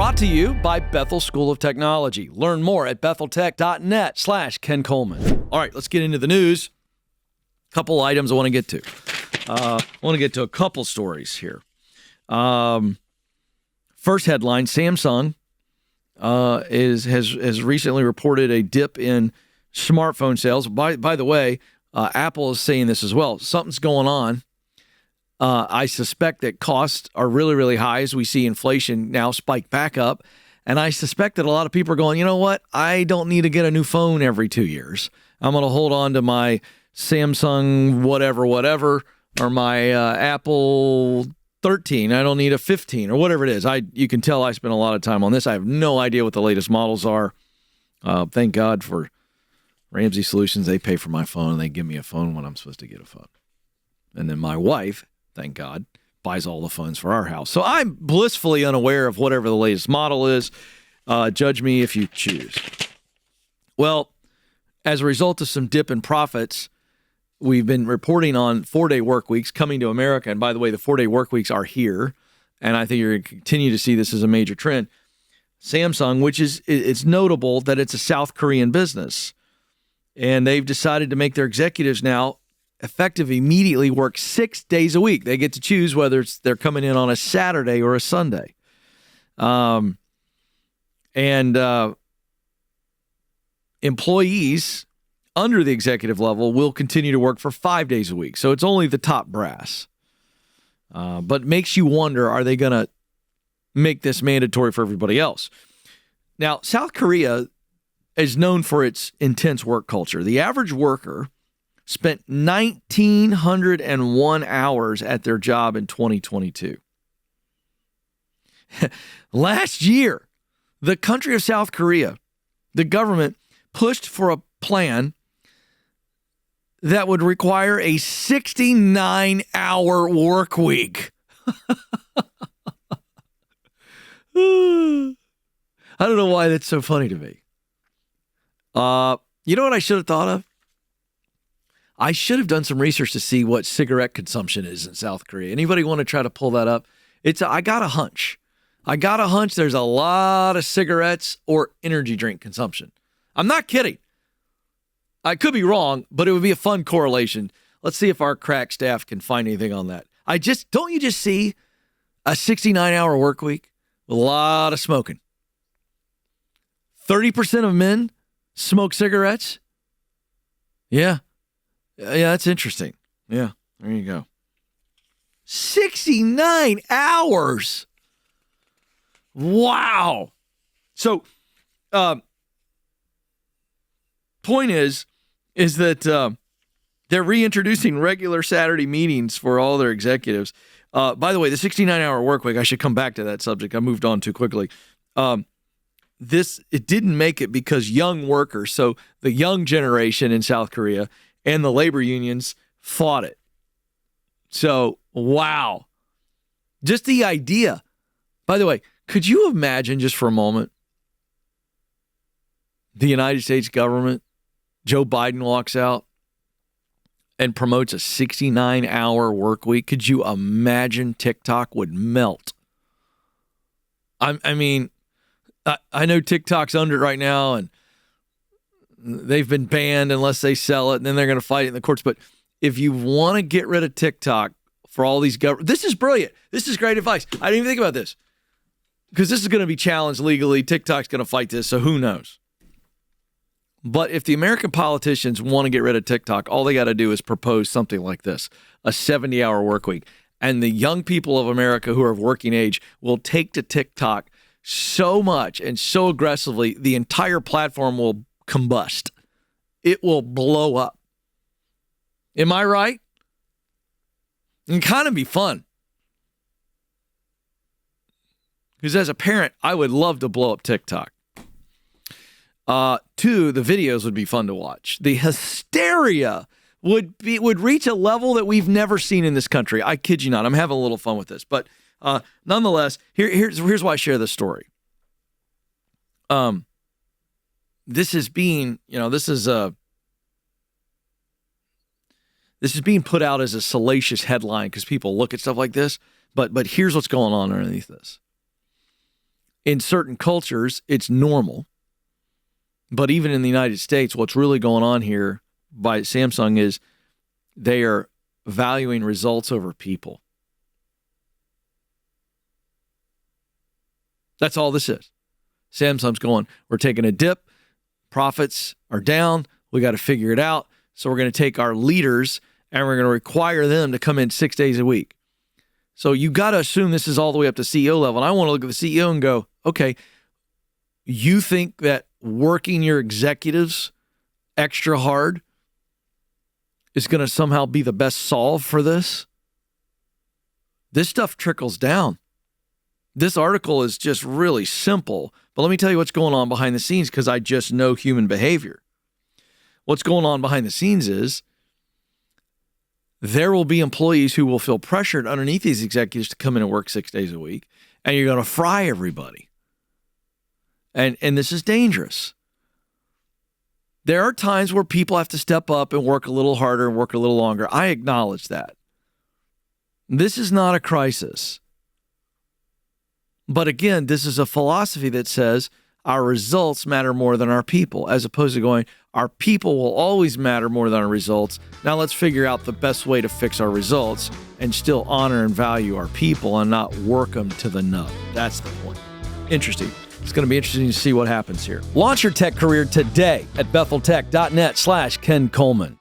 brought to you by Bethel School of Technology. Learn more at betheltech.net/Ken Coleman. All right, let's get into the news. Couple items I want to get to. I want to get to a couple stories here. First headline, Samsung has recently reported a dip in smartphone sales. By the way, Apple is saying this as well. Something's going on. I suspect that costs are really, really high as we see inflation now spike back up. And I suspect that a lot of people are going, you know what? I don't need to get a new phone every 2 years. I'm going to hold on to my Samsung whatever, or my Apple 13. I don't need a 15 or whatever it is. You can tell I spend a lot of time on this. I have no idea what the latest models are. Thank God for Ramsey Solutions. They pay for my phone and they give me a phone when I'm supposed to get a phone. And then my wife, thank God, buys all the phones for our house. So I'm blissfully unaware of whatever the latest model is. Judge me if you choose. Well, as a result of some dip in profits, we've been reporting on 4-day work weeks coming to America. And by the way, the 4-day work weeks are here. And I think you're going to continue to see this as a major trend. Samsung, which it's notable that it's a South Korean business. And they've decided to make their executives now effective immediately work 6 days a week. They get to choose whether they're coming in on a Saturday or a Sunday. Employees under the executive level will continue to work for 5 days a week. So it's only the top brass. But makes you wonder, are they going to make this mandatory for everybody else? Now, South Korea is known for its intense work culture. The average worker spent 1,901 hours at their job in 2022. Last year, the country of South Korea, the government pushed for a plan that would require a 69-hour work week. I don't know why that's so funny to me. You know what I should have thought of? I should have done some research to see what cigarette consumption is in South Korea. Anybody want to try to pull that up? I got a hunch. There's a lot of cigarettes or energy drink consumption. I'm not kidding. I could be wrong, but it would be a fun correlation. Let's see if our crack staff can find anything on that. Don't you just see a 69-hour work week with a lot of smoking? 30% of men smoke cigarettes? Yeah, that's interesting. Yeah, there you go. 69 hours. Wow. So, point is that they're reintroducing regular Saturday meetings for all their executives. By the way, the 69-hour work week, I should come back to that subject. I moved on too quickly. It didn't make it because young workers, so the young generation in South Korea and the labor unions fought it. So, wow. Just the idea. By the way, could you imagine just for a moment the United States government, Joe Biden walks out and promotes a 69-hour work week? Could you imagine TikTok would melt? I mean, I know TikTok's under it right now, and they've been banned unless they sell it, and then they're going to fight it in the courts. But if you want to get rid of TikTok for all these this is brilliant. This is great advice. I didn't even think about this because this is going to be challenged legally. TikTok's going to fight this, so who knows? But if the American politicians want to get rid of TikTok, all they got to do is propose something like this, a 70-hour work week. And the young people of America who are of working age will take to TikTok so much and so aggressively, the entire platform will combust. It will blow up. Am I right? It can kind of be fun. Because as a parent, I would love to blow up TikTok. Two, the videos would be fun to watch. The hysteria would reach a level that we've never seen in this country. I kid you not. I'm having a little fun with this. But nonetheless, here's why I share this story. This is being put out as a salacious headline because people look at stuff like this. But here's what's going on underneath this. In certain cultures, it's normal. But even in the United States, what's really going on here by Samsung is they are valuing results over people. That's all this is. Samsung's going, we're taking a dip. Profits are down. We got to figure it out. So we're going to take our leaders and we're going to require them to come in 6 days a week. So you got to assume this is all the way up to CEO level. And I want to look at the CEO and go, okay, you think that working your executives extra hard is going to somehow be the best solve for this? This stuff trickles down. This article is just really simple, but let me tell you what's going on behind the scenes because I just know human behavior. What's going on behind the scenes is there will be employees who will feel pressured underneath these executives to come in and work 6 days a week, and you're going to fry everybody. And this is dangerous. There are times where people have to step up and work a little harder and work a little longer. I acknowledge that. This is not a crisis. But again, this is a philosophy that says our results matter more than our people, as opposed to going, our people will always matter more than our results. Now let's figure out the best way to fix our results and still honor and value our people and not work them to the nub. That's the point. Interesting. It's going to be interesting to see what happens here. Launch your tech career today at betheltech.net/Ken Coleman.